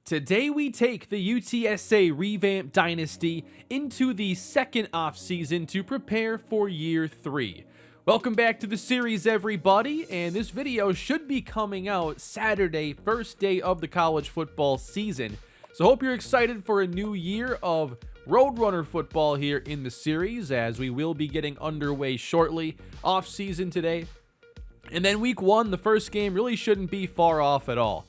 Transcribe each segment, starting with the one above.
Today we take the UTSA Revamped Dynasty into the second offseason to prepare for year 3. Welcome back to the series, everybody, and this video should be coming out Saturday, first day of the college football season. So hope you're excited for a new year of Roadrunner football here in the series, as we will be getting underway shortly. Offseason today, and then week 1, the first game, really shouldn't be far off at all.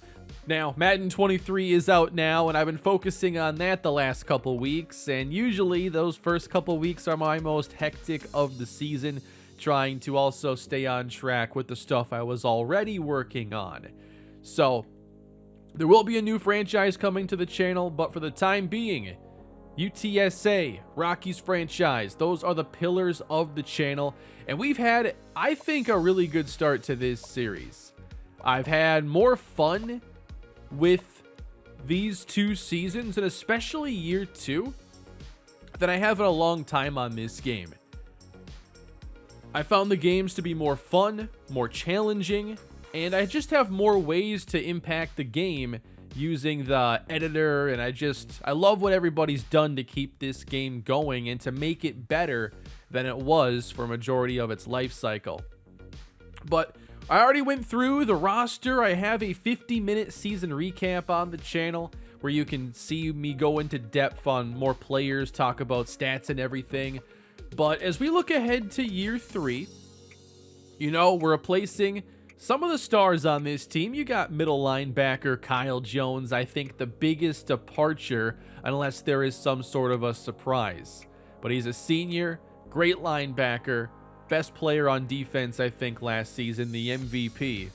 Now, Madden 23 is out now, and I've been focusing on that the last couple weeks, and usually those first couple weeks are my most hectic of the season, trying to also stay on track with the stuff I was already working on. So, there will be a new franchise coming to the channel, but for the time being, UTSA, Rockies franchise, those are the pillars of the channel, and we've had, I think, a really good start to this series. I've had more fun with these 2 seasons, and especially year 2, than I have in a long time on this game. I found the games to be more fun, more challenging, and I just have more ways to impact the game using the editor, and I love what everybody's done to keep this game going and to make it better than it was for a majority of its life cycle. But I already went through the roster. I have a 50-minute season recap on the channel where you can see me go into depth on more players, talk about stats and everything. But as we look ahead to year 3, we're replacing some of the stars on this team. You got middle linebacker Kyle Jones, I think the biggest departure, unless there is some sort of a surprise. But he's a senior, great linebacker, best player on defense, I think, last season, the MVP.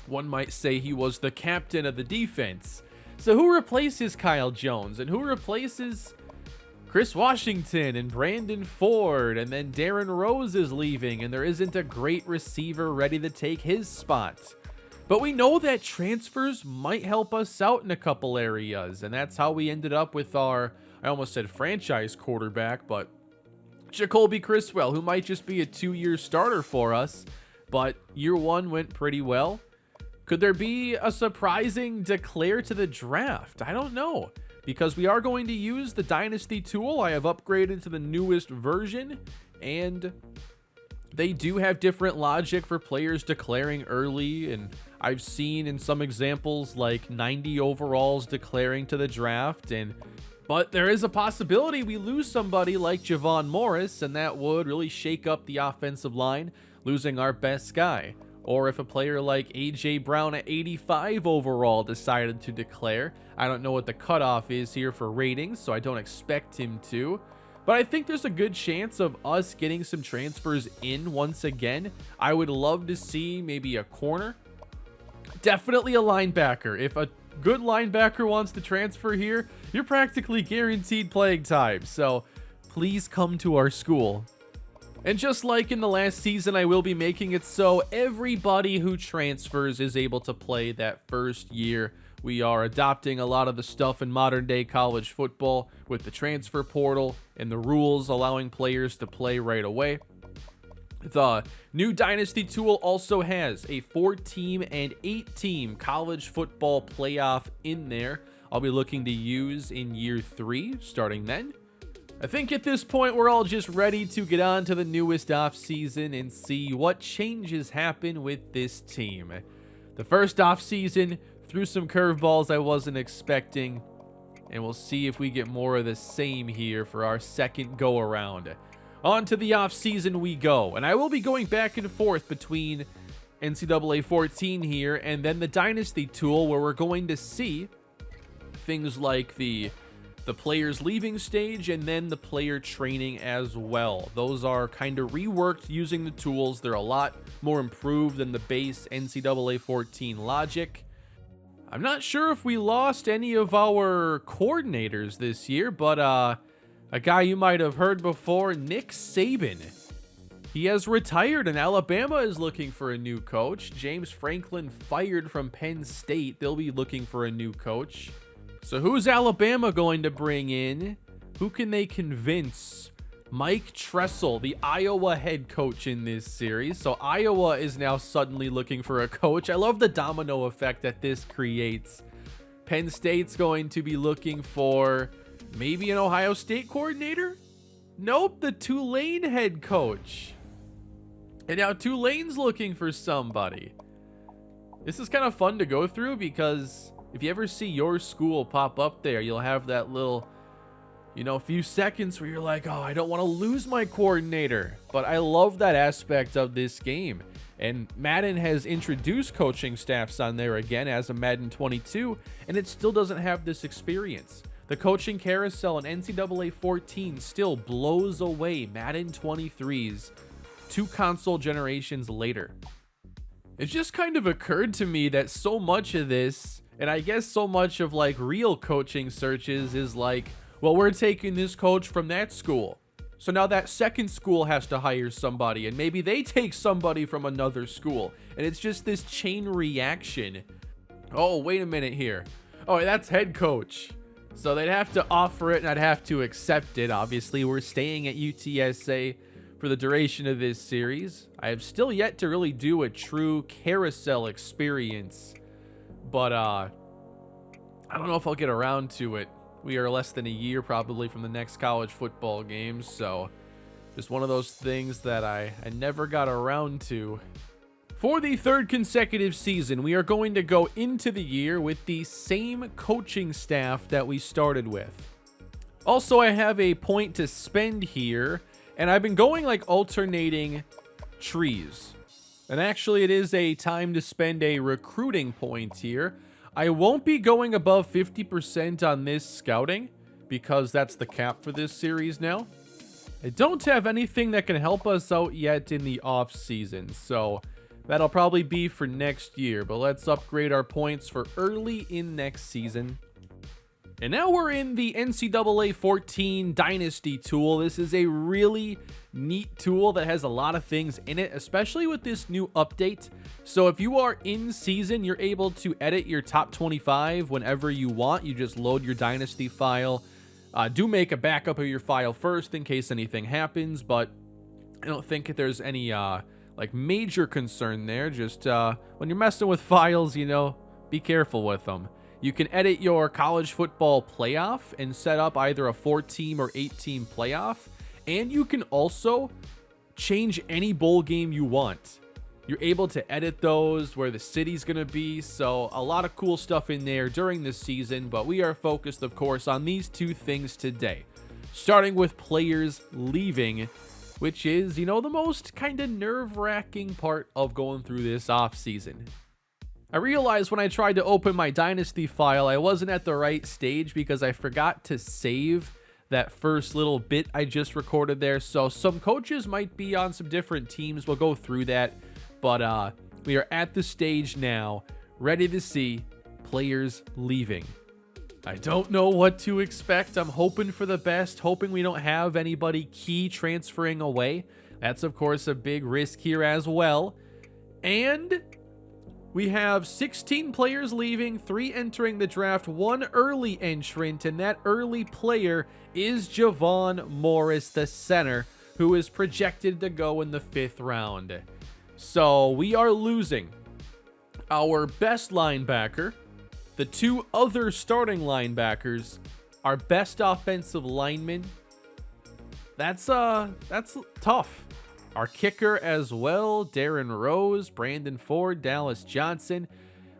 One might say he was the captain of the defense. So who replaces Kyle Jones? And who replaces Chris Washington and Brandon Ford? And then Darren Rose is leaving, and there isn't a great receiver ready to take his spot. But we know that transfers might help us out in a couple areas, and that's how we ended up with our, I almost said franchise quarterback, but Jacoby Criswell, who might just be a 2-year starter for us, but year 1 went pretty well. Could there be a surprising declare to the draft? I don't know, because we are going to use the Dynasty tool. I have upgraded to the newest version, and they do have different logic for players declaring early, and I've seen in some examples like 90 overalls declaring to the draft, but there is a possibility we lose somebody like Javon Morris, and that would really shake up the offensive line, losing our best guy. Or if a player like A.J. Brown at 85 overall decided to declare. I don't know what the cutoff is here for ratings, so I don't expect him to. But I think there's a good chance of us getting some transfers in once again. I would love to see maybe a corner. Definitely a linebacker. If a good linebacker wants to transfer here, you're practically guaranteed playing time, so please come to our school. And just like in the last season, I will be making it so everybody who transfers is able to play that first year. We are adopting a lot of the stuff in modern day college football with the transfer portal and the rules allowing players to play right away. The new Dynasty tool also has a 4-team and 8-team college football playoff in there. I'll be looking to use in year 3, starting then. I think at this point we're all just ready to get on to the newest offseason and see what changes happen with this team. The first offseason threw some curveballs I wasn't expecting, and we'll see if we get more of the same here for our second go around. On to the offseason we go, and I will be going back and forth between NCAA 14 here and then the Dynasty tool, where we're going to see things like the players leaving stage and then the player training as well. Those are kind of reworked using the tools. They're a lot more improved than the base NCAA 14 logic. I'm not sure if we lost any of our coordinators this year, but a guy you might have heard before, Nick Saban. He has retired, and Alabama is looking for a new coach. James Franklin fired from Penn State. They'll be looking for a new coach. So who's Alabama going to bring in? Who can they convince? Mike Tressel, the Iowa head coach in this series. So Iowa is now suddenly looking for a coach. I love the domino effect that this creates. Penn State's going to be looking for maybe an Ohio State coordinator? Nope, the Tulane head coach. And now Tulane's looking for somebody. This is kind of fun to go through because if you ever see your school pop up there, you'll have that little, few seconds where you're like, oh, I don't want to lose my coordinator. But I love that aspect of this game. And Madden has introduced coaching staffs on there again as a Madden 22, and it still doesn't have this experience. The coaching carousel in NCAA 14 still blows away Madden 23s 2 console generations later. It just kind of occurred to me that so much of this, and I guess so much of like real coaching searches, is like, well, we're taking this coach from that school. So now that second school has to hire somebody, and maybe they take somebody from another school. And it's just this chain reaction. Oh, wait a minute here. Oh, that's head coach. So they'd have to offer it, and I'd have to accept it. Obviously, we're staying at UTSA for the duration of this series. I have still yet to really do a true carousel experience. But I don't know if I'll get around to it. We are less than a year probably from the next college football games, so just one of those things that I never got around to. For the 3rd consecutive season, we are going to go into the year with the same coaching staff that we started with. Also, I have a point to spend here, and I've been going like alternating trees. And actually, it is a time to spend a recruiting point here. I won't be going above 50% on this scouting because that's the cap for this series now. I don't have anything that can help us out yet in the off season, so that'll probably be for next year, but let's upgrade our points for early in next season. And now we're in the NCAA 14 Dynasty tool. This is a really neat tool that has a lot of things in it, especially with this new update. So if you are in season, you're able to edit your top 25 whenever you want. You just load your Dynasty file. Do make a backup of your file first in case anything happens, but I don't think there's any like major concern there. Just when you're messing with files, be careful with them. You can edit your college football playoff and set up either a 4-team or 8-team playoff. And you can also change any bowl game you want. You're able to edit those, where the city's going to be. So a lot of cool stuff in there during this season. But we are focused, of course, on these 2 things today. Starting with players leaving, which is, the most kind of nerve-wracking part of going through this offseason. I realized when I tried to open my Dynasty file, I wasn't at the right stage because I forgot to save that first little bit I just recorded there. So some coaches might be on some different teams. We'll go through that. But we are at the stage now, ready to see players leaving. I don't know what to expect. I'm hoping for the best, hoping we don't have anybody key transferring away. That's, of course, a big risk here as well. And we have 16 players leaving, 3 entering the draft, 1 early entrant, and that early player is Javon Morris, the center, who is projected to go in the 5th round. So we are losing our best linebacker, the 2 other starting linebackers, our best offensive lineman. That's tough. Our kicker as well, Darren Rose, Brandon Ford, Dallas Johnson.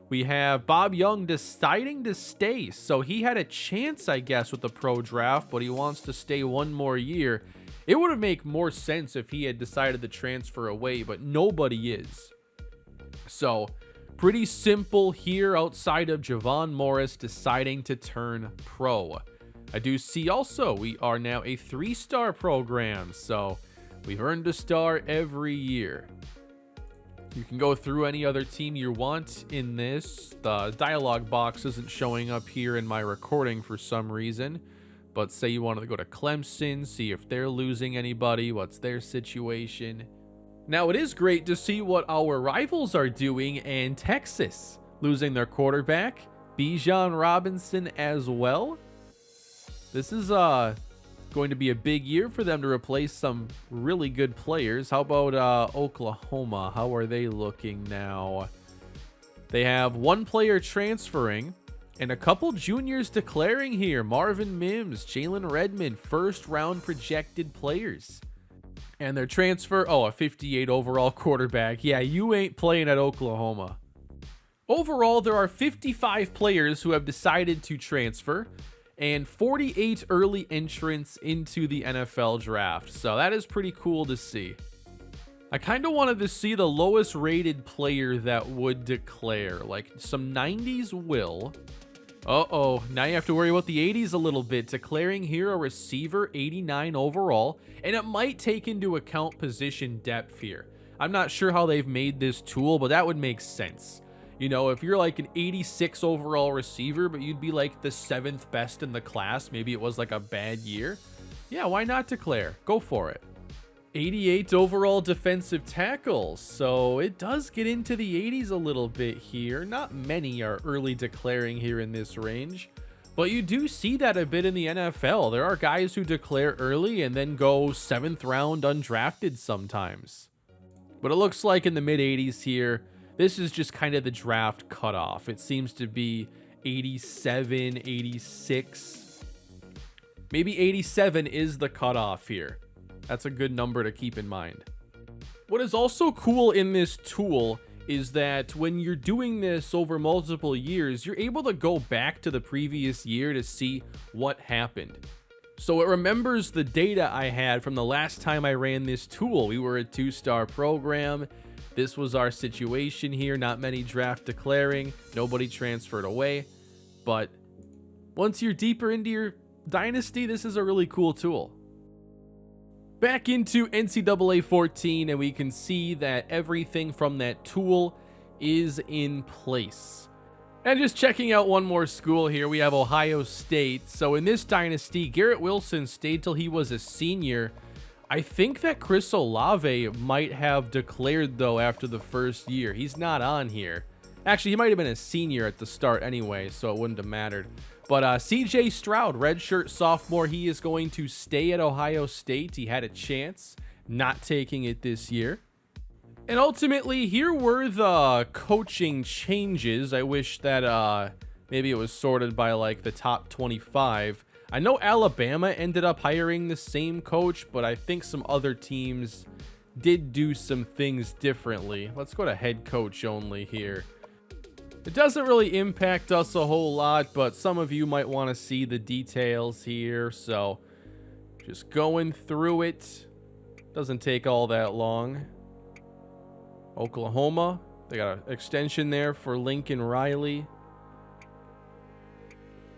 We have Bob Young deciding to stay. So he had a chance, I guess, with the pro draft, but he wants to stay 1 more year. It would have made more sense if he had decided to transfer away, but nobody is. So pretty simple here outside of Javon Morris deciding to turn pro. I do see also we are now a 3-star program, so we've earned a star every year. You can go through any other team you want in this. The dialog box isn't showing up here in my recording for some reason. But say you wanted to go to Clemson, see if they're losing anybody, what's their situation. Now, it is great to see what our rivals are doing, and Texas losing their quarterback, Bijan Robinson as well. This is going to be a big year for them to replace some really good players. How about Oklahoma? How are they looking now? They have 1 player transferring, And a couple juniors declaring here. Marvin Mims, Jalen Redmond, first round projected players. And their transfer, a 58 overall quarterback. Yeah, you ain't playing at Oklahoma. Overall, there are 55 players who have decided to transfer and 48 early entrants into the NFL draft. So that is pretty cool to see. I kind of wanted to see the lowest rated player that would declare. Like some 90s will. Now you have to worry about the 80s a little bit. Declaring here a receiver, 89 overall, and it might take into account position depth here. I'm not sure how they've made this tool, but that would make sense. You know, if you're like an 86 overall receiver, but you'd be like the 7th best in the class, maybe it was like a bad year. Yeah, why not declare? Go for it. 88 overall defensive tackles, so it does get into the 80s a little bit here. Not many are early declaring here in this range, but you do see that a bit in the NFL. There are guys who declare early and then go 7th round undrafted sometimes. But it looks like in the mid 80s here, this is just kind of the draft cutoff. It seems to be 87, 86. Maybe 87 is the cutoff here. That's a good number to keep in mind. What is also cool in this tool is that when you're doing this over multiple years, you're able to go back to the previous year to see what happened. So it remembers the data I had from the last time I ran this tool. We were a 2-star program. This was our situation here. Not many draft declaring. Nobody transferred away. But once you're deeper into your dynasty, this is a really cool tool. Back into NCAA 14, and we can see that everything from that tool is in place. And just checking out one more school here, we have Ohio State. So in this dynasty, Garrett Wilson stayed till he was a senior. I think that Chris Olave might have declared, though, after the first year. He's not on here. Actually, he might have been a senior at the start anyway, so it wouldn't have mattered. But CJ Stroud, redshirt sophomore, he is going to stay at Ohio State. He had a chance, not taking it this year. And ultimately, here were the coaching changes. I wish that maybe it was sorted by like the top 25. I know Alabama ended up hiring the same coach, but I think some other teams did do some things differently. Let's go to head coach only here. It doesn't really impact us a whole lot, but some of you might want to see the details here, so just going through it. Doesn't take all that long. Oklahoma, they got an extension there for Lincoln Riley.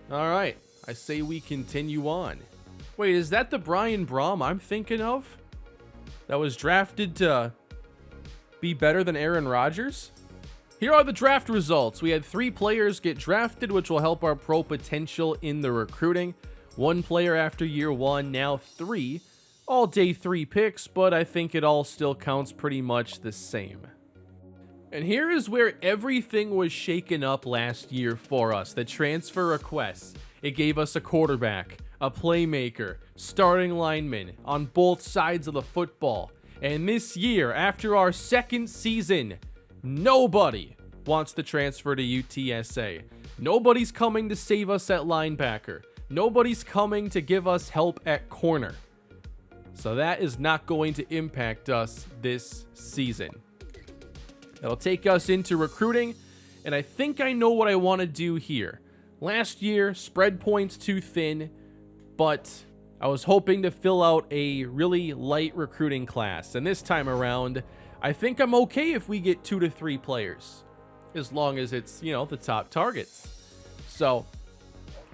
All right, I say we continue on. Wait, is that the Brian Brom I'm thinking of? That was drafted to be better than Aaron Rodgers? Here are the draft results. We had 3 players get drafted, which will help our pro potential in the recruiting. 1 player after year 1, now 3. All day 3 picks, but I think it all still counts pretty much the same. And here is where everything was shaken up last year for us. The transfer requests. It gave us a quarterback, a playmaker, starting linemen on both sides of the football. And this year, after our second season, nobody wants to transfer to UTSA. Nobody's coming to save us at linebacker. Nobody's coming to give us help at corner. So that is not going to impact us this season. It'll take us into recruiting, and I think I know what I want to do here. Last year, spread points too thin, but I was hoping to fill out a really light recruiting class. And this time around, I think I'm okay if we get 2 to 3 players, as long as it's, you know, the top targets. So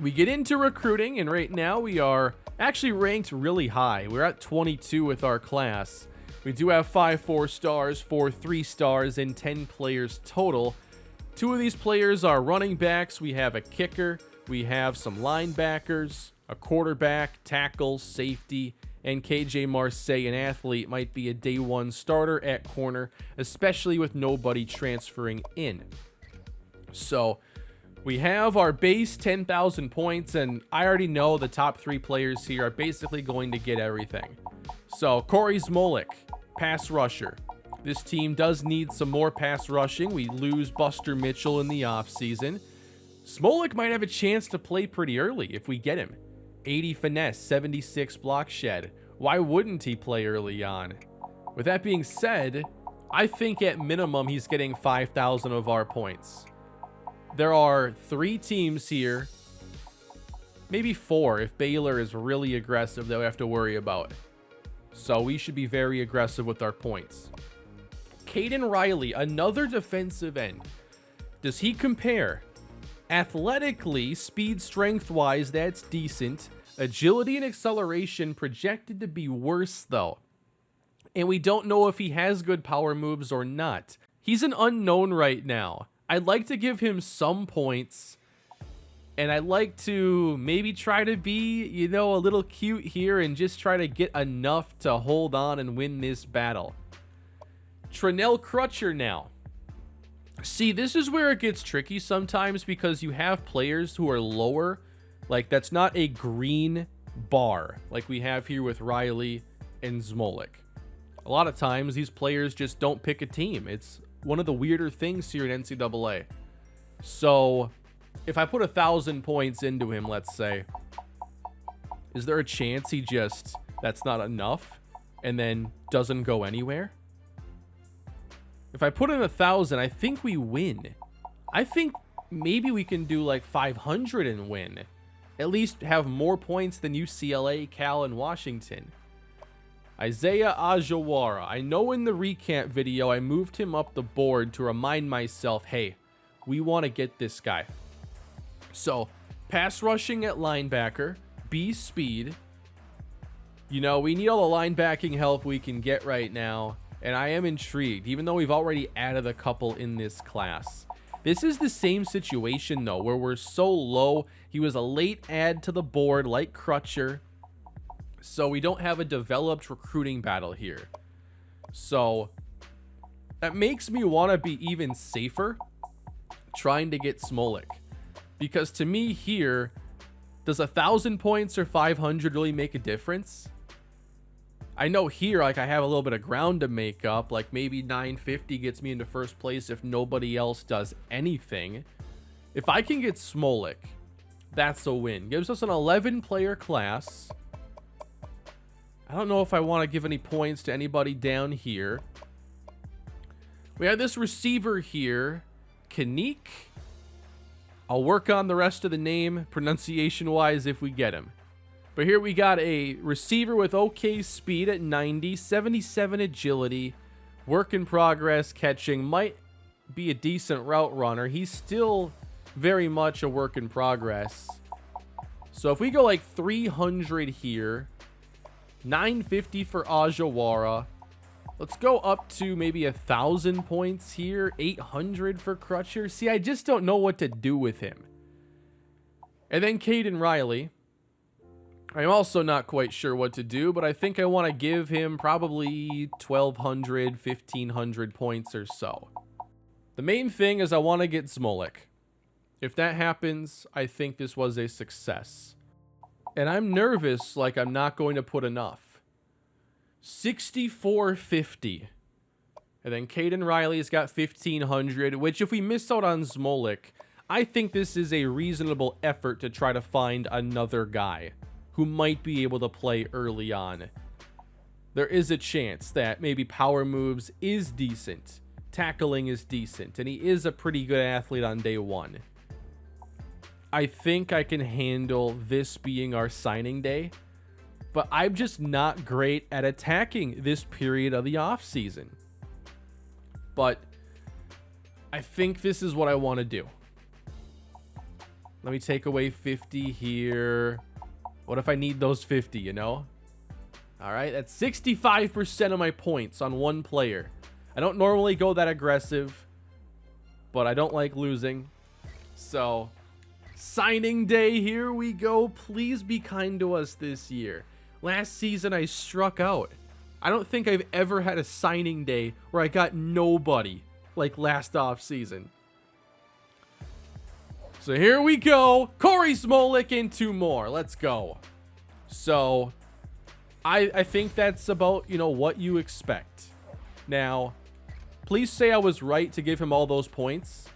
we get into recruiting, and right now we are actually ranked really high. We're at 22 with our class. We do have 5 4-stars, 4 3-stars, and 10 players total. 2 of these players are running backs. We have a kicker. We have some linebackers, a quarterback, tackles, safety, and KJ Marseille, an athlete, might be a day 1 starter at corner, especially with nobody transferring in. So we have our base 10,000 points, and I already know the top 3 players here are basically going to get everything. So Corey Smolik, pass rusher. This team does need some more pass rushing. We lose Buster Mitchell in the offseason. Smolik might have a chance to play pretty early if we get him. 80 finesse, 76 block shed. Why wouldn't he play early on? With that being said, I think at minimum he's getting 5,000 of our points. There are 3 teams here. Maybe 4 if Baylor is really aggressive that we have to worry about. So we should be very aggressive with our points. Caden Riley, another defensive end. Does he compare? Athletically, speed strength-wise, that's decent. Agility and acceleration projected to be worse, though. And we don't know if he has good power moves or not. He's an unknown right now. I'd like to give him some points. And I'd like to maybe try to be, you know, a little cute here and just try to get enough to hold on and win this battle. Trinell Crutcher now. See, this is where it gets tricky sometimes because you have players who are lower. Like, that's not a green bar like we have here with Riley and Smolik. A lot of times, these players just don't pick a team. It's one of the weirder things here in NCAA. So, if I put 1,000 points into him, let's say, is there a chance he just, that's not enough, and then doesn't go anywhere? If I put in 1,000, I think we win. I think maybe we can do like 500 and win. At least have more points than UCLA, Cal, and Washington. Isaiah Ajawara. I know in the recap video, I moved him up the board to remind myself, hey, we want to get this guy. So, pass rushing at linebacker, B speed. You know, we need all the linebacking help we can get right now. And I am intrigued, even though we've already added a couple in this class. This is the same situation, though, where we're so low. He was a late add to the board, like Crutcher. So we don't have a developed recruiting battle here. So that makes me want to be even safer trying to get Smolik. Because to me here, does 1,000 points or 500 really make a difference? I know here, like, I have a little bit of ground to make up. Like, maybe 950 gets me into first place if nobody else does anything. If I can get Smolik, that's a win. Gives us an 11-player class. I don't know if I want to give any points to anybody down here. We have this receiver here, Kanik. I'll work on the rest of the name, pronunciation-wise, if we get him. But here we got a receiver with okay speed at 90, 77 agility, work in progress catching, might be a decent route runner. He's still very much a work in progress. So if we go like 300 here, 950 for Ajawara. Let's go up to maybe 1,000 points here, 800 for Crutcher. See, I just don't know what to do with him. And then Caden Riley. I'm also not quite sure what to do, but I think I want to give him probably 1,200, 1,500 points or so. The main thing is I want to get Smolik. If that happens, I think this was a success. And I'm nervous like I'm not going to put enough. 6,450. And then Caden Riley's got 1,500, which if we miss out on Smolik, I think this is a reasonable effort to try to find another guy who might be able to play early on. There is a chance that maybe power moves is decent, tackling is decent, and he is a pretty good athlete on day one. I think I can handle this being our signing day, but I'm just not great at attacking this period of the offseason. But I think this is what I want to do. Let me take away 50 here. What if I need those 50, you know? All right, that's 65% of my points on one player. I don't normally go that aggressive, but I don't like losing. So, signing day, here we go. Please be kind to us this year. Last season, I struck out. I don't think I've ever had a signing day where I got nobody like last offseason. So here we go. Corey Smolik and 2 more. Let's go. So I think that's about, you know, what you expect. Now, please say I was right to give him all those points.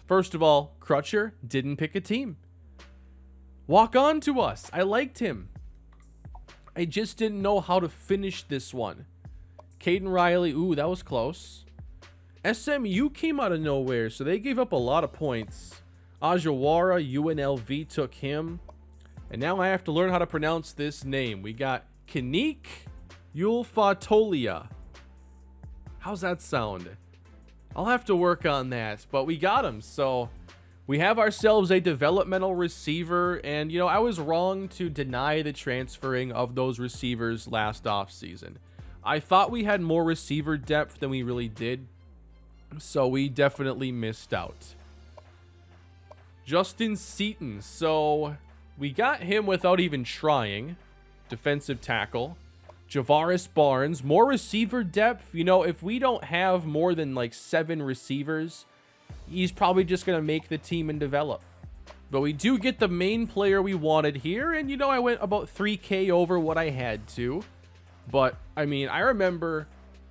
First of all, Crutcher didn't pick a team. Walk on to us. I liked him. I just didn't know how to finish this one. Caden Riley, ooh, that was close. SMU came out of nowhere, so they gave up a lot of points. Ajawara, UNLV took him. And now I have to learn how to pronounce this name. We got Kanik Yulfatolia. How's that sound? I'll have to work on that, but we got him. So we have ourselves a developmental receiver, and you know, I was wrong to deny the transferring of those receivers last offseason. I thought we had more receiver depth than we really did, so we definitely missed out. Justin Seaton, so we got him without even trying. Defensive tackle. Javaris Barnes, more receiver depth. You know, if we don't have more than like 7 receivers, he's probably just going to make the team and develop. But we do get the main player we wanted here, and you know, I went about 3K over what I had to. But, I mean, I remember,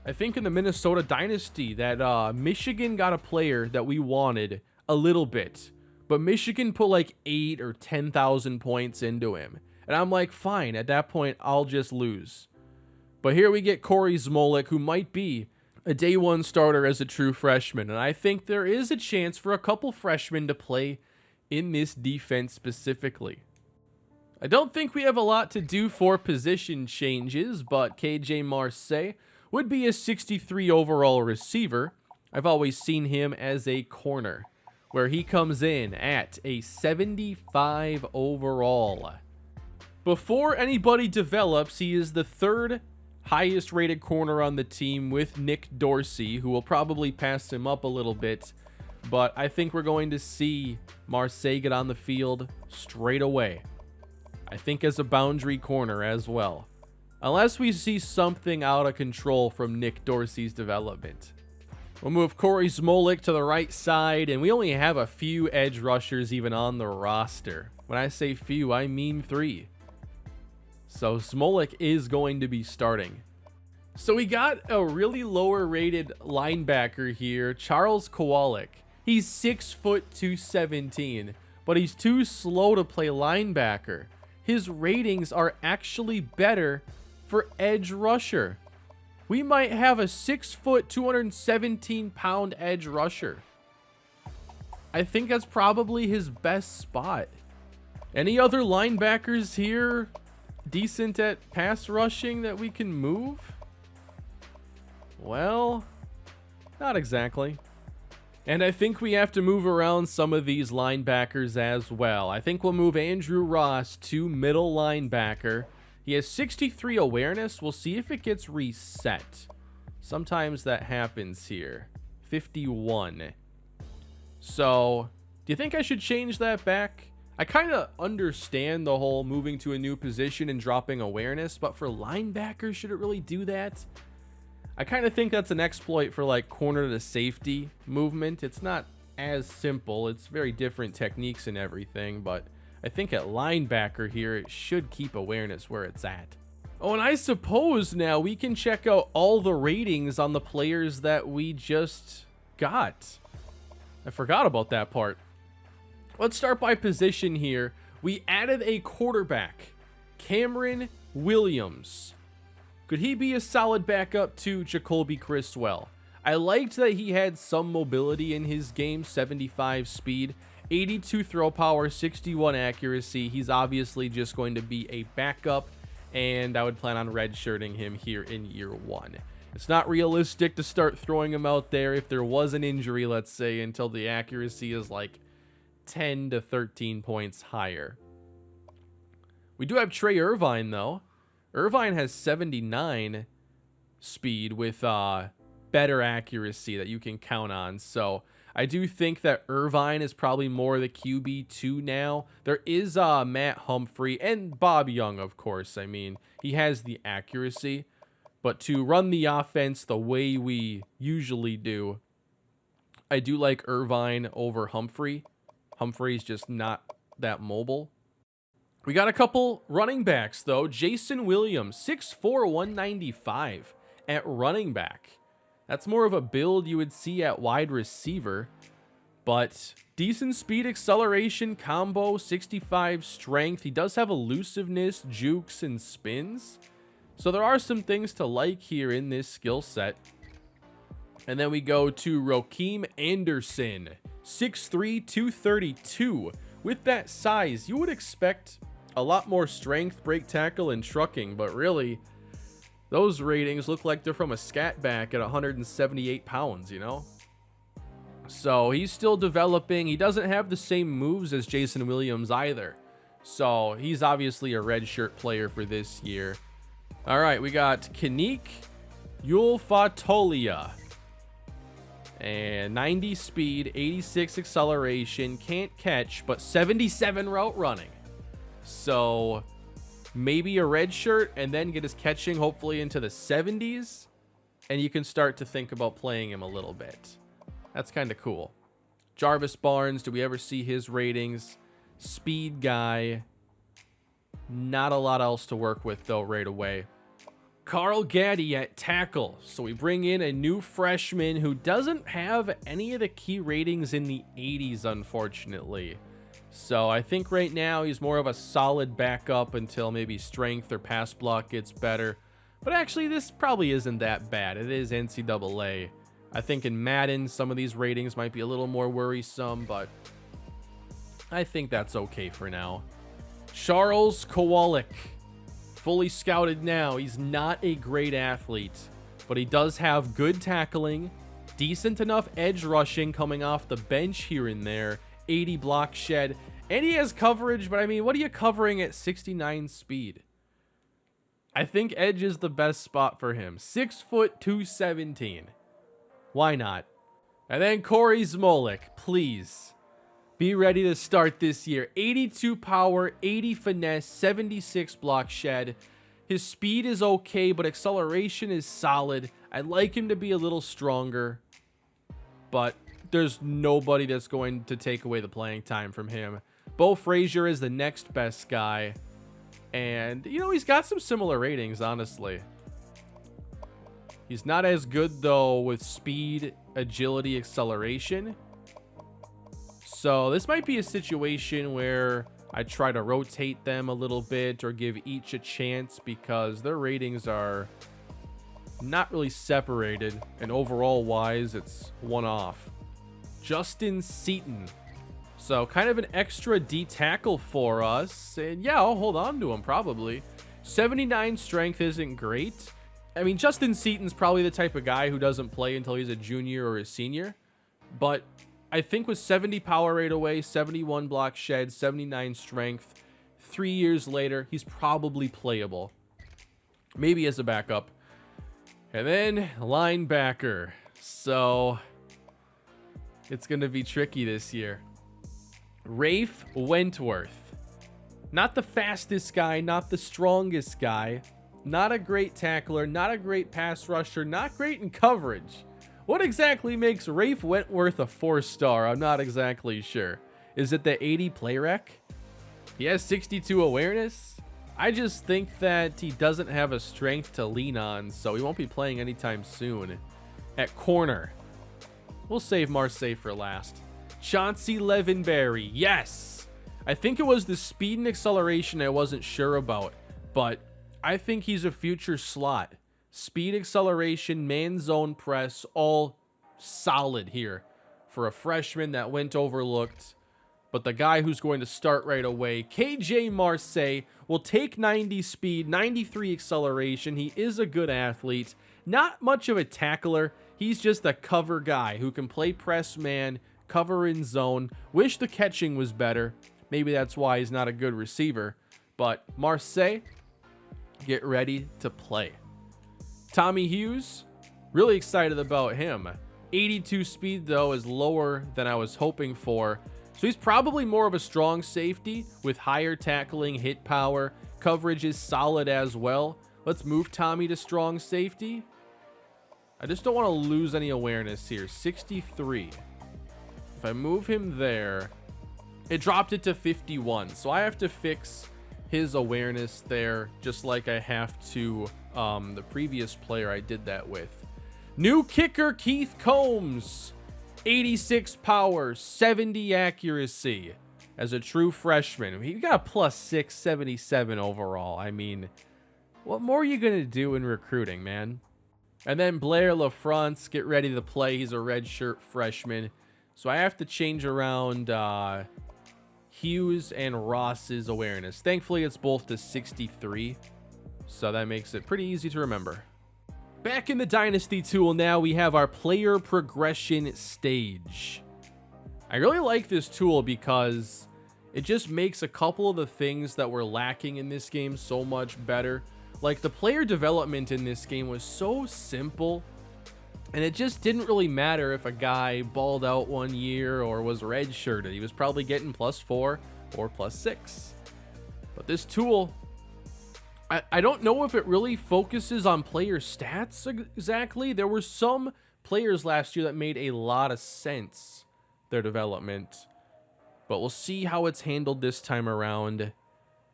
I think in the Minnesota Dynasty, that Michigan got a player that we wanted a little bit. But Michigan put like 8 or 10,000 points into him. And I'm like, fine, at that point, I'll just lose. But here we get Corey Smolik, who might be a day one starter as a true freshman. And I think there is a chance for a couple freshmen to play in this defense specifically. I don't think we have a lot to do for position changes, but KJ Marseille would be a 63 overall receiver. I've always seen him as a corner, where he comes in at a 75 overall. Before anybody develops, he is the 3rd highest rated corner on the team with Nick Dorsey, who will probably pass him up a little bit. But I think we're going to see Marseille get on the field straight away. I think as a boundary corner as well. Unless we see something out of control from Nick Dorsey's development. We'll move Corey Smolik to the right side, and we only have a few edge rushers even on the roster. When I say few, I mean 3. So Smolik is going to be starting. So we got a really lower rated linebacker here, Charles Kowalik. He's 6 foot 217, but he's too slow to play linebacker. His ratings are actually better for edge rusher. We might have a 6 foot 217 pound edge rusher. I think that's probably his best spot. Any other linebackers here decent at pass rushing that we can move? Well, not exactly. And I think we have to move around some of these linebackers as well. I think we'll move Andrew Ross to middle linebacker. He has 63 awareness. We'll see if it gets reset. Sometimes that happens here. 51. So, do you think I should change that back? I kind of understand the whole moving to a new position and dropping awareness, but for linebackers, should it really do that? I kind of think that's an exploit for like corner to safety movement. It's not as simple. It's very different techniques and everything, but I think at linebacker here, it should keep awareness where it's at. Oh, and I suppose now we can check out all the ratings on the players that we just got. I forgot about that part. Let's start by position here. We added a quarterback, Cameron Williams. Could he be a solid backup to Jacoby Criswell? I liked that he had some mobility in his game, 75 speed, 82 throw power, 61 accuracy. He's obviously just going to be a backup, and I would plan on redshirting him here in year 1. It's not realistic to start throwing him out there if there was an injury, let's say, until the accuracy is like 10 to 13 points higher. We do have Trey Irvine, though. Irvine has 79 speed with better accuracy that you can count on. So I do think that Irvine is probably more the QB2 now. There is Matt Humphrey and Bob Young, of course. I mean, he has the accuracy. But to run the offense the way we usually do, I do like Irvine over Humphrey. Humphrey's just not that mobile. We got a couple running backs, though. Jason Williams, 6'4", 195 at running back. That's more of a build you would see at wide receiver. But decent speed, acceleration, combo, 65 strength. He does have elusiveness, jukes, and spins. So there are some things to like here in this skill set. And then we go to Rokeem Anderson, 6'3", 232. With that size, you would expect a lot more strength, break tackle, and trucking. But really, those ratings look like they're from a scat back at 178 pounds, you know? So he's still developing. He doesn't have the same moves as Jason Williams either. So he's obviously a redshirt player for this year. All right, we got Kanik Yulfatolia. And 90 speed, 86 acceleration, can't catch, but 77 route running. So maybe a red shirt and then get his catching hopefully into the 70s. And you can start to think about playing him a little bit. That's kind of cool. Jarvis Barnes, do we ever see his ratings? Speed guy. Not a lot else to work with though right away. Carl Gaddy at tackle. So we bring in a new freshman who doesn't have any of the key ratings in the 80s, unfortunately. So I think right now he's more of a solid backup until maybe strength or pass block gets better. But actually, this probably isn't that bad. It is NCAA. I think in Madden, some of these ratings might be a little more worrisome, but I think that's okay for now. Charles Kowalik. Fully scouted now. He's not a great athlete, but he does have good tackling, decent enough edge rushing coming off the bench here and there, 80 block shed, and he has coverage, but I mean, what are you covering at 69 speed? I think edge is the best spot for him. 6 foot 217. Why not? And then Corey Smolik, please. Be ready to start this year. 82 power, 80 finesse, 76 block shed. His speed is okay, but acceleration is solid. I'd like him to be a little stronger, but there's nobody that's going to take away the playing time from him. Bo Frazier is the next best guy. And, you know, he's got some similar ratings, honestly. He's not as good, though, with speed, agility, acceleration. So this might be a situation where I try to rotate them a little bit or give each a chance because their ratings are not really separated, and overall wise it's one off. Justin Seaton. So kind of an extra D tackle for us, and yeah, I'll hold on to him probably. 79 strength isn't great. I mean, Justin Seaton's probably the type of guy who doesn't play until he's a junior or a senior, but I think with 70 power right away, 71 block shed, 79 strength, 3 years later, he's probably playable. Maybe as a backup. And then linebacker. So it's going to be tricky this year. Rafe Wentworth. Not the fastest guy, not the strongest guy. Not a great tackler, not a great pass rusher, not great in coverage. What exactly makes Rafe Wentworth a 4-star? I'm not exactly sure. Is it the 80 play rec? He has 62 awareness? I just think that he doesn't have a strength to lean on, so he won't be playing anytime soon. At corner, we'll save Marseille for last. Chauncey Levenberry, yes! I think it was the speed and acceleration I wasn't sure about, but I think he's a future slot. Speed, acceleration, man zone press, all solid here for a freshman that went overlooked. But the guy who's going to start right away, KJ Marseille, will take 90 speed, 93 acceleration. He is a good athlete. Not much of a tackler. He's just a cover guy who can play press man, cover in zone. Wish the catching was better. Maybe that's why he's not a good receiver. But Marseille, get ready to play. Tommy Hughes, really excited about him. 82 speed, though, is lower than I was hoping for. So he's probably more of a strong safety with higher tackling, hit power. Coverage is solid as well. Let's move Tommy to strong safety. I just don't want to lose any awareness here. 63. If I move him there, it dropped it to 51. So I have to fix his awareness there, just like I have to the previous player I did that with. New kicker Keith Combs. 86 power, 70 accuracy as a true freshman. He got a plus 677 overall. I mean, what more are you going to do in recruiting, man? And then Blair LaFrance, get ready to play. He's a redshirt freshman. So I have to change around Hughes and Ross's awareness. Thankfully, it's both to 63. So that makes it pretty easy to remember. Back in the Dynasty tool now, we have our player progression stage. I really like this tool because it just makes a couple of the things that were lacking in this game so much better. Like, the player development in this game was so simple, and it just didn't really matter if a guy balled out one year or was redshirted. He was probably getting +4 or +6. But this tool, I don't know if it really focuses on player stats exactly. There were some players last year that made a lot of sense, their development. But we'll see how it's handled this time around.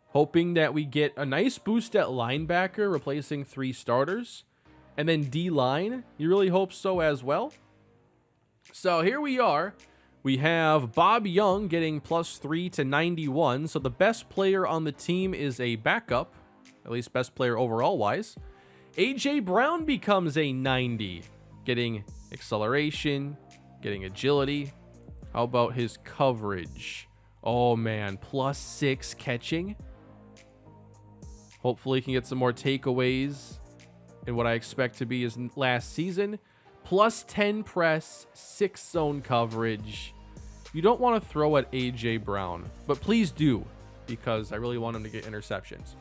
Hoping that we get a nice boost at linebacker, replacing 3 starters. And then D-line, you really hope so as well. So here we are. We have Bob Young getting +3 to 91. So the best player on the team is a backup. At least best player overall-wise. A.J. Brown becomes a 90. Getting acceleration, getting agility. How about his coverage? Oh, man. +6 catching. Hopefully he can get some more takeaways in what I expect to be his last season. +10 press, 6 zone coverage. You don't want to throw at A.J. Brown, but please do, because I really want him to get interceptions.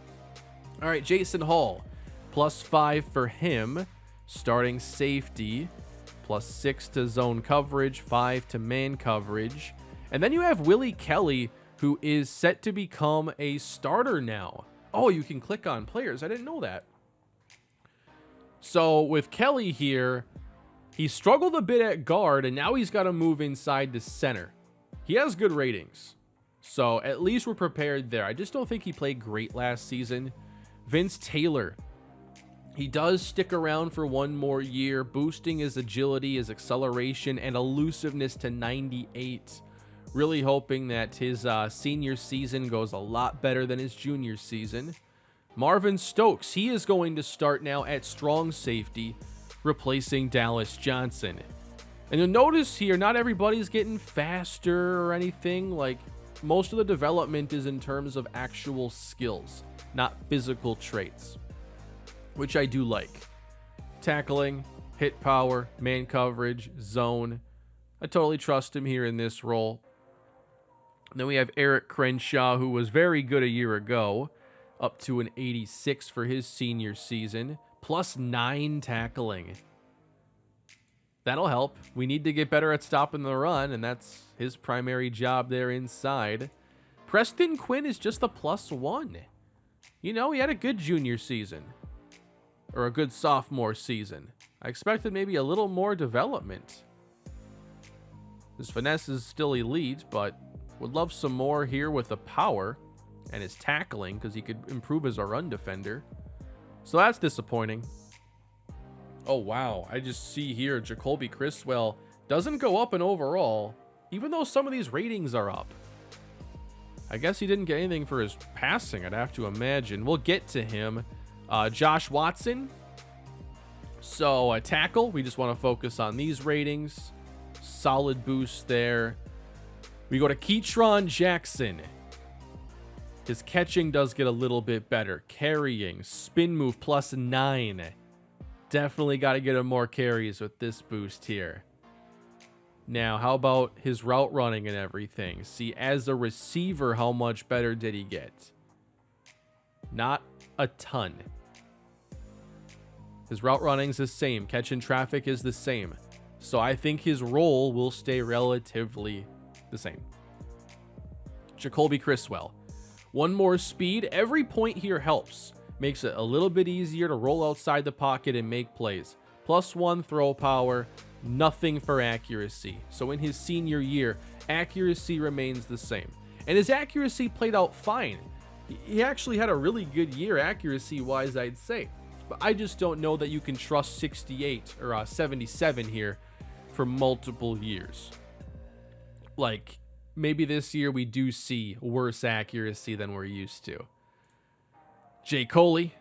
All right, Jason Hall, +5 for him. Starting safety, +6 to zone coverage, 5 to man coverage. And then you have Willie Kelly, who is set to become a starter now. Oh, you can click on players. I didn't know that. So with Kelly here, he struggled a bit at guard, and now he's got to move inside to center. He has good ratings, so at least we're prepared there. I just don't think he played great last season. Vince Taylor, he does stick around for one more year, boosting his agility, his acceleration, and elusiveness to 98. Really hoping that his senior season goes a lot better than his junior season. Marvin Stokes, he is going to start now at strong safety, replacing Dallas Johnson. And you'll notice here, not everybody's getting faster or anything. Like, most of the development is in terms of actual skills, not physical traits, which I do like. Tackling, hit power, man coverage, zone. I totally trust him here in this role. And then we have Eric Crenshaw, who was very good a year ago, up to an 86 for his senior season, +9 tackling. That'll help. We need to get better at stopping the run, and that's his primary job there inside. Preston Quinn is just a +1. You know, he had a good junior season, or a good sophomore season. I expected maybe a little more development. His finesse is still elite, but would love some more here with the power and his tackling, because he could improve as a run defender. So that's disappointing. Oh, wow. I just see here Jacoby Criswell doesn't go up in overall, even though some of these ratings are up. I guess he didn't get anything for his passing, I'd have to imagine. We'll get to him. Josh Watson. So a tackle, we just want to focus on these ratings. Solid boost there. We go to Keatron Jackson. His catching does get a little bit better. Carrying, spin move +9. Definitely got to get him more carries with this boost here. Now, how about his route running and everything? See, as a receiver, how much better did he get? Not a ton. His route running's the same. Catching traffic is the same. So I think his role will stay relatively the same. Jacoby Criswell. One more speed. Every point here helps. Makes it a little bit easier to roll outside the pocket and make plays. +1 throw power. Nothing for accuracy. So in his senior year, accuracy remains the same. And his accuracy played out fine. He actually had a really good year accuracy-wise, I'd say. But I just don't know that you can trust 68 or 77 here for multiple years. Like, maybe this year we do see worse accuracy than we're used to. Jay Coley,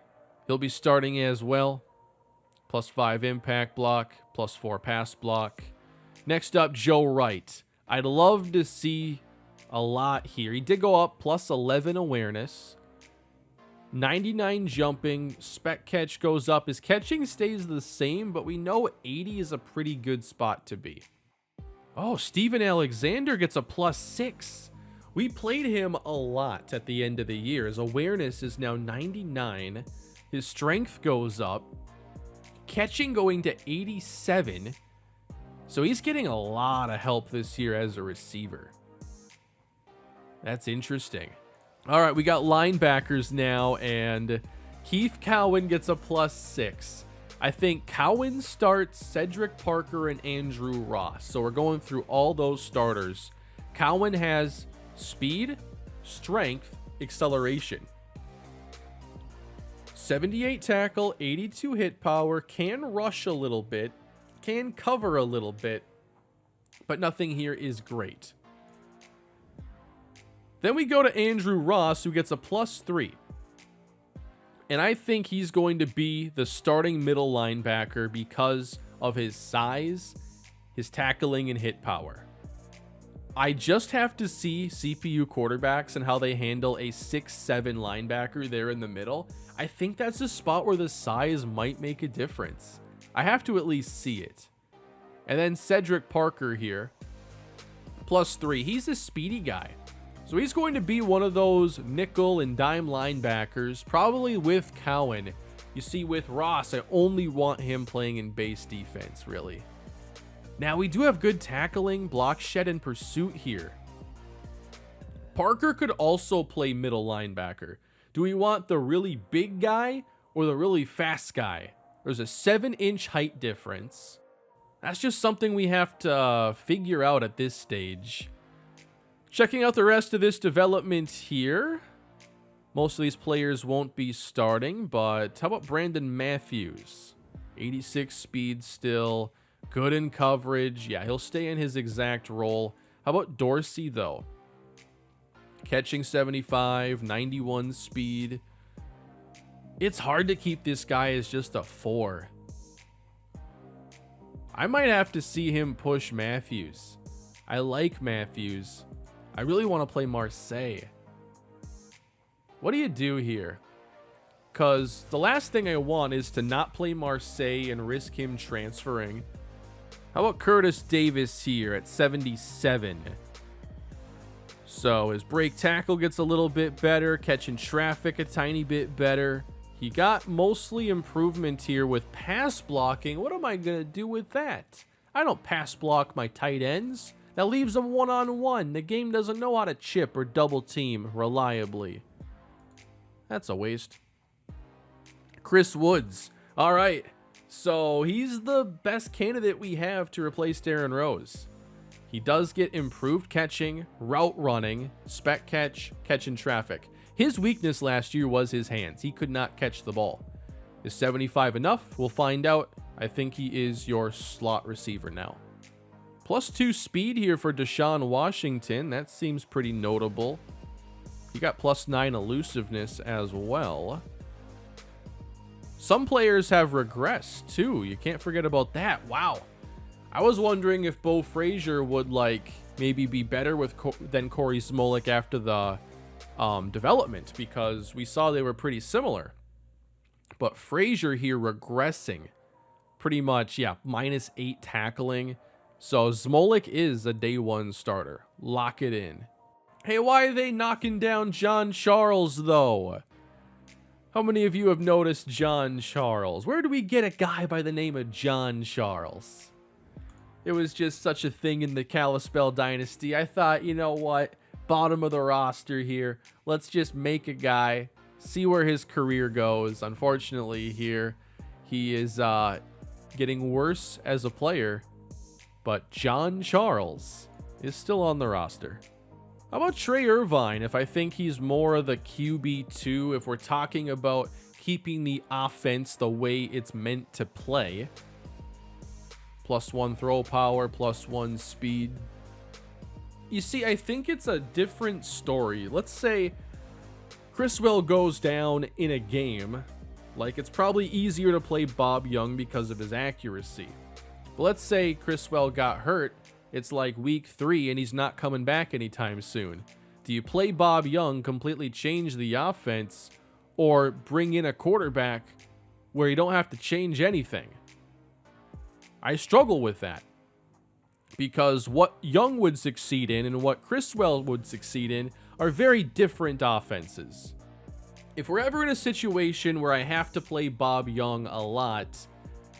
he'll be starting as well. +5 impact block, +4 pass block. Next up, Joe Wright. I'd love to see a lot here. He did go up +11 awareness. 99 jumping. Spec catch goes up. His catching stays the same, but we know 80 is a pretty good spot to be. Oh, Steven Alexander gets a +6. We played him a lot at the end of the year. His awareness is now 99. His strength goes up. Catching going to 87. So he's getting a lot of help this year as a receiver. That's interesting. All right, we got linebackers now, and Keith Cowan gets a +6. I think Cowan starts Cedric Parker and Andrew Ross. So we're going through all those starters. Cowan has speed, strength, acceleration. 78 tackle, 82 hit power, can rush a little bit, can cover a little bit, but nothing here is great. Then we go to Andrew Ross, who gets a +3. And I think he's going to be the starting middle linebacker because of his size, his tackling, and hit power. I just have to see CPU quarterbacks and how they handle a 6'7" linebacker there in the middle. I think that's a spot where the size might make a difference. I have to at least see it. And then Cedric Parker here, +3. He's a speedy guy. So he's going to be one of those nickel and dime linebackers, probably with Cowan. You see, with Ross, I only want him playing in base defense, really. Now, we do have good tackling, block shed, and pursuit here. Parker could also play middle linebacker. Do we want the really big guy or the really fast guy? There's a 7-inch height difference. That's just something we have to figure out at this stage. Checking out the rest of this development here. Most of these players won't be starting, but how about Brandon Matthews? 86 speed still. Good in coverage. Yeah, he'll stay in his exact role. How about Dorsey, though? Catching 75, 91 speed. It's hard to keep this guy as just a 4. I might have to see him push Matthews. I like Matthews. I really want to play Marseille. What do you do here? Because the last thing I want is to not play Marseille and risk him transferring. How about Curtis Davis here at 77? So his break tackle gets a little bit better, catching traffic a tiny bit better. He got mostly improvement here with pass blocking. What am I going to do with that? I don't pass block my tight ends. That leaves them one-on-one. The game doesn't know how to chip or double team reliably. That's a waste. Chris Woods. All right. So he's the best candidate we have to replace Darren Rose. He does get improved catching, route running, spec catch, catching traffic. His weakness last year was his hands. He could not catch the ball. Is 75 enough? We'll find out. I think he is your slot receiver now. +2 speed here for Deshaun Washington. That seems pretty notable. He got +9 elusiveness as well. Some players have regressed too. You can't forget about that. Wow. I was wondering if Bo Frazier would maybe be better than Corey Smolik after the development, because we saw they were pretty similar. But Frazier here regressing pretty much, yeah, -8 tackling. So Smolik is a day 1 starter. Lock it in. Hey, why are they knocking down John Charles, though? How many of you have noticed John Charles? Where do we get a guy by the name of John Charles? It was just such a thing in the Kalispell Dynasty. I thought, you know what? Bottom of the roster here. Let's just make a guy, see where his career goes. Unfortunately here, he is getting worse as a player. But John Charles is still on the roster. How about Trey Irvine? If I think he's more of the QB2, if we're talking about keeping the offense the way it's meant to play. +1 throw power, +1 speed. You see, I think it's a different story. Let's say Criswell goes down in a game. Like, it's probably easier to play Bob Young because of his accuracy. But let's say Criswell got hurt. It's like week 3 and he's not coming back anytime soon. Do you play Bob Young, completely change the offense, or bring in a quarterback where you don't have to change anything? I struggle with that, because what Young would succeed in and what Criswell would succeed in are very different offenses. If we're ever in a situation where I have to play Bob Young a lot,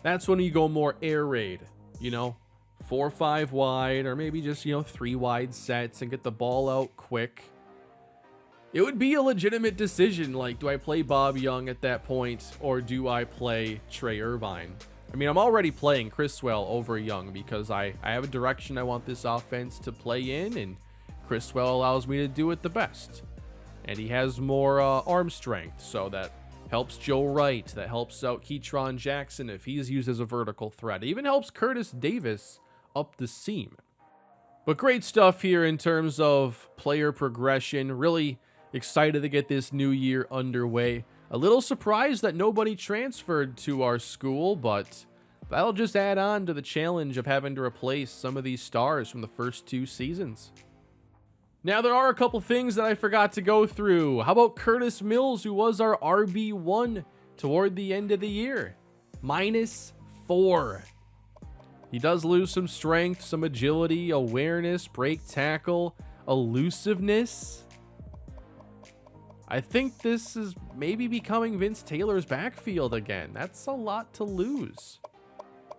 that's when you go more air raid, 4 or 5 wide, or maybe just, 3 wide sets and get the ball out quick. It would be a legitimate decision. Like, do I play Bob Young at that point, or do I play Trey Irvine? I mean, I'm already playing Criswell over Young because I have a direction I want this offense to play in, and Criswell allows me to do it the best. And he has more arm strength, so that helps Joe Wright. That helps out Keytron Jackson if he's used as a vertical threat. It even helps Curtis Davis up the seam. But great stuff here in terms of player progression. Really excited to get this new year underway. A little surprised that nobody transferred to our school, but that'll just add on to the challenge of having to replace some of these stars from the first 2 seasons. Now, there are a couple things that I forgot to go through. How about Curtis Mills, who was our RB1 toward the end of the year? -4. He does lose some strength, some agility, awareness, break tackle, elusiveness. I think this is maybe becoming Vince Taylor's backfield again. That's a lot to lose.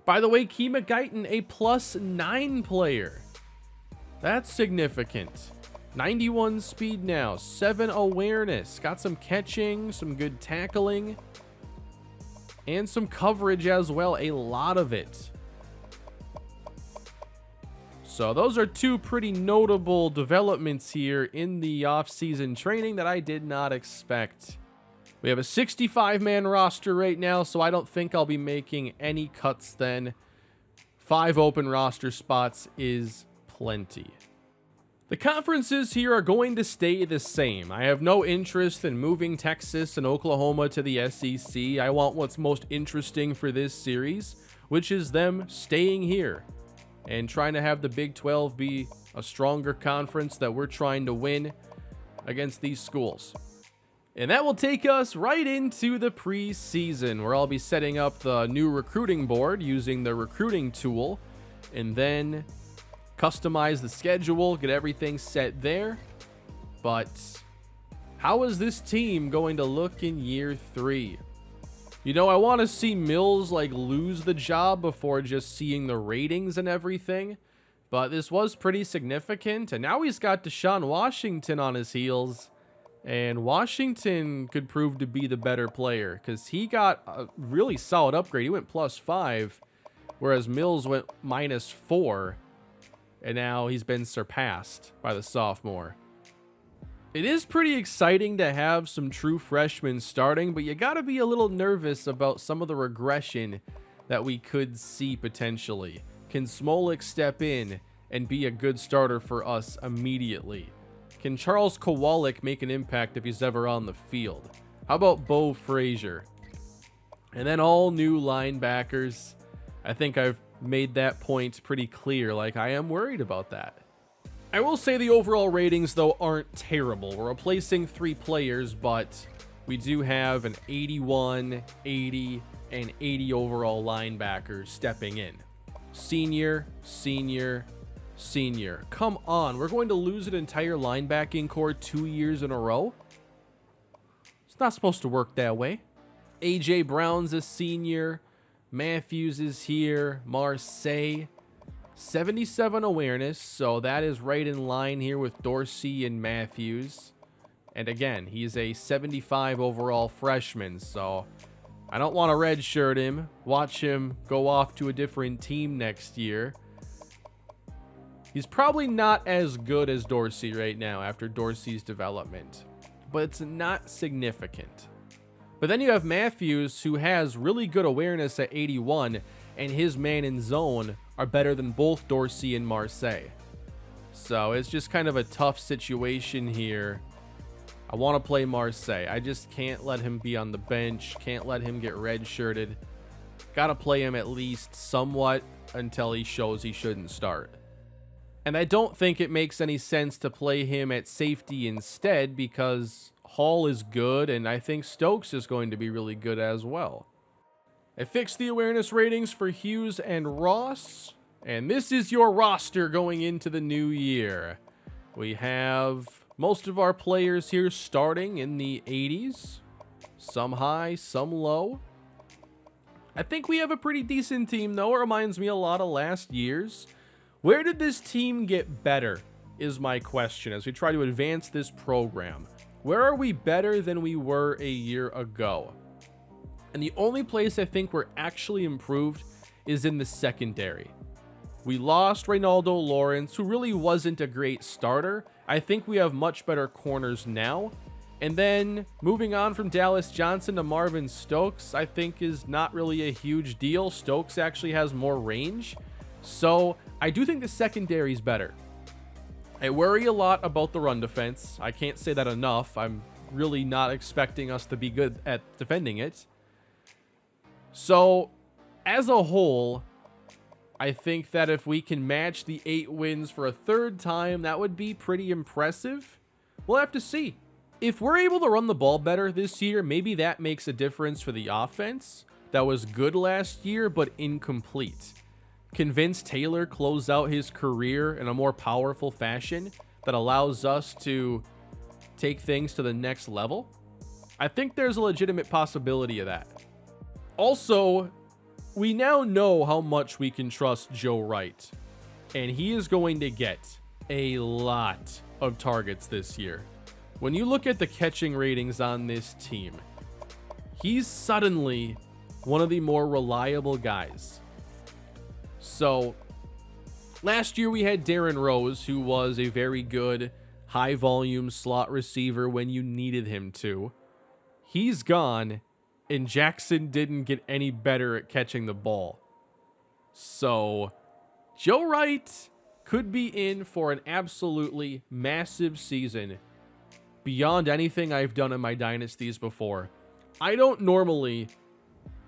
By the way, Keema Guyton, a +9 player. That's significant. 91 speed now, 7 awareness. Got some catching, some good tackling, and some coverage as well, a lot of it. So those are 2 pretty notable developments here in the offseason training that I did not expect. We have a 65-man roster right now, so I don't think I'll be making any cuts then. 5 open roster spots is plenty. The conferences here are going to stay the same. I have no interest in moving Texas and Oklahoma to the SEC. I want what's most interesting for this series, which is them staying here and trying to have the Big 12 be a stronger conference that we're trying to win against these schools. And that will take us right into the preseason, where I'll be setting up the new recruiting board using the recruiting tool, and then customize the schedule, get everything set there. But how is this team going to look in year 3? I want to see Mills lose the job before just seeing the ratings and everything. But this was pretty significant. And now he's got Deshaun Washington on his heels. And Washington could prove to be the better player, because he got a really solid upgrade. He went +5, whereas Mills went -4. And now he's been surpassed by the sophomore. It is pretty exciting to have some true freshmen starting, but you got to be a little nervous about some of the regression that we could see potentially. Can Smolik step in and be a good starter for us immediately? Can Charles Kowalik make an impact if he's ever on the field? How about Bo Frazier? And then all new linebackers. I think I've made that point pretty clear. I am worried about that. I will say the overall ratings, though, aren't terrible. We're replacing 3 players, but we do have an 81, 80, and 80 overall linebackers stepping in. Senior, senior, senior. Come on, we're going to lose an entire linebacking core 2 years in a row? It's not supposed to work that way. A.J. Brown's a senior. Matthews is here. Marseille. 77 awareness, so that is right in line here with Dorsey and Matthews. And again, he's a 75 overall freshman, so I don't want to redshirt him. Watch him go off to a different team next year. He's probably not as good as Dorsey right now after Dorsey's development, but it's not significant. But then you have Matthews, who has really good awareness at 81, and his man in zone are better than both Dorsey and Marseille. So it's just kind of a tough situation here. I want to play Marseille. I just can't let him be on the bench. Can't let him get red-shirted. Got to play him at least somewhat until he shows he shouldn't start. And I don't think it makes any sense to play him at safety instead because Hall is good and I think Stokes is going to be really good as well. I fixed the awareness ratings for Hughes and Ross. And this is your roster going into the new year. We have most of our players here starting in the 80s. Some high, some low. I think we have a pretty decent team, though. It reminds me a lot of last year's. Where did this team get better, is my question, as we try to advance this program. Where are we better than we were a year ago? And the only place I think we're actually improved is in the secondary. We lost Reynaldo Lawrence, who really wasn't a great starter. I think we have much better corners now. And then moving on from Dallas Johnson to Marvin Stokes, I think is not really a huge deal. Stokes actually has more range. So I do think the secondary is better. I worry a lot about the run defense. I can't say that enough. I'm really not expecting us to be good at defending it. So as a whole, I think that if we can match the 8 wins for a third time, that would be pretty impressive. We'll have to see. If we're able to run the ball better this year, maybe that makes a difference for the offense. That was good last year, but incomplete. Can Vince Taylor close out his career in a more powerful fashion that allows us to take things to the next level? I think there's a legitimate possibility of that. Also, we now know how much we can trust Joe Wright, and he is going to get a lot of targets this year. When you look at the catching ratings on this team, he's suddenly one of the more reliable guys. So, last year we had Darren Rose, who was a very good high-volume slot receiver when you needed him to. He's gone. And Jackson didn't get any better at catching the ball. So, Joe Wright could be in for an absolutely massive season beyond anything I've done in my dynasties before. I don't normally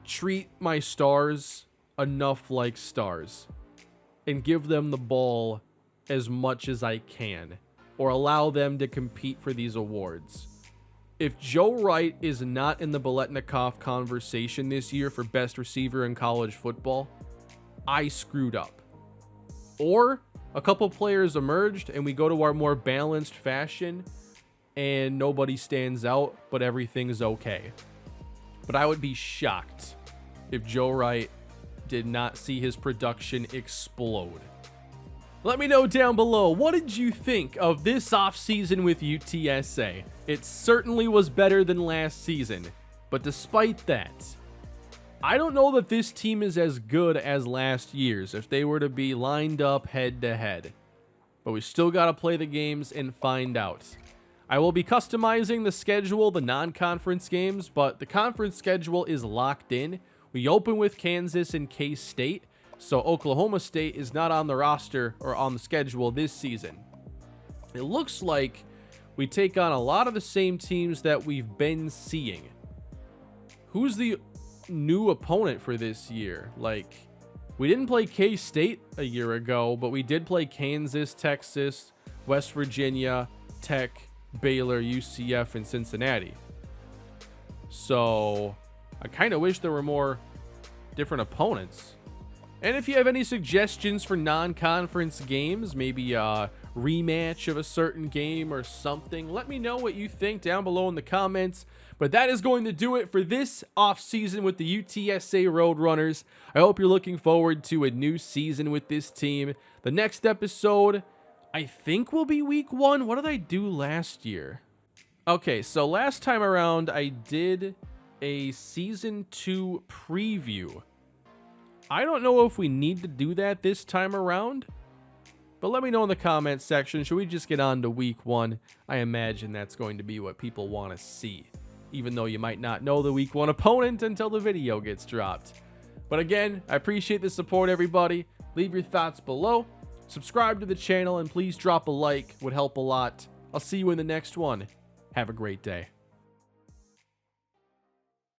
treat my stars enough like stars and give them the ball as much as I can or allow them to compete for these awards. If Joe Wright is not in the Biletnikoff conversation this year for best receiver in college football, I screwed up. Or a couple players emerged and we go to our more balanced fashion and nobody stands out, but everything's okay. But I would be shocked if Joe Wright did not see his production explode. Let me know down below, what did you think of this offseason with UTSA? It certainly was better than last season, but despite that, I don't know that this team is as good as last year's if they were to be lined up head to head. But we still got to play the games and find out. I will be customizing the schedule, the non-conference games, but the conference schedule is locked in. We open with Kansas and K-State. So Oklahoma State is not on the roster or on the schedule this season. It looks like we take on a lot of the same teams that we've been seeing. Who's the new opponent for this year? Like, we didn't play K-State a year ago, but we did play Kansas, Texas, West Virginia, Tech, Baylor, UCF, and Cincinnati. So I kind of wish there were more different opponents. And if you have any suggestions for non-conference games, maybe a rematch of a certain game or something, let me know what you think down below in the comments. But that is going to do it for this offseason with the UTSA Roadrunners. I hope you're looking forward to a new season with this team. The next episode, I think, will be week 1. What did I do last year? Okay, so last time around, I did a season 2 preview. I don't know if we need to do that this time around, but let me know in the comments section. Should we just get on to week 1? I imagine that's going to be what people want to see, even though you might not know the week 1 opponent until the video gets dropped. But again, I appreciate the support, everybody. Leave your thoughts below. Subscribe to the channel and please drop a like. Would help a lot. I'll see you in the next one. Have a great day.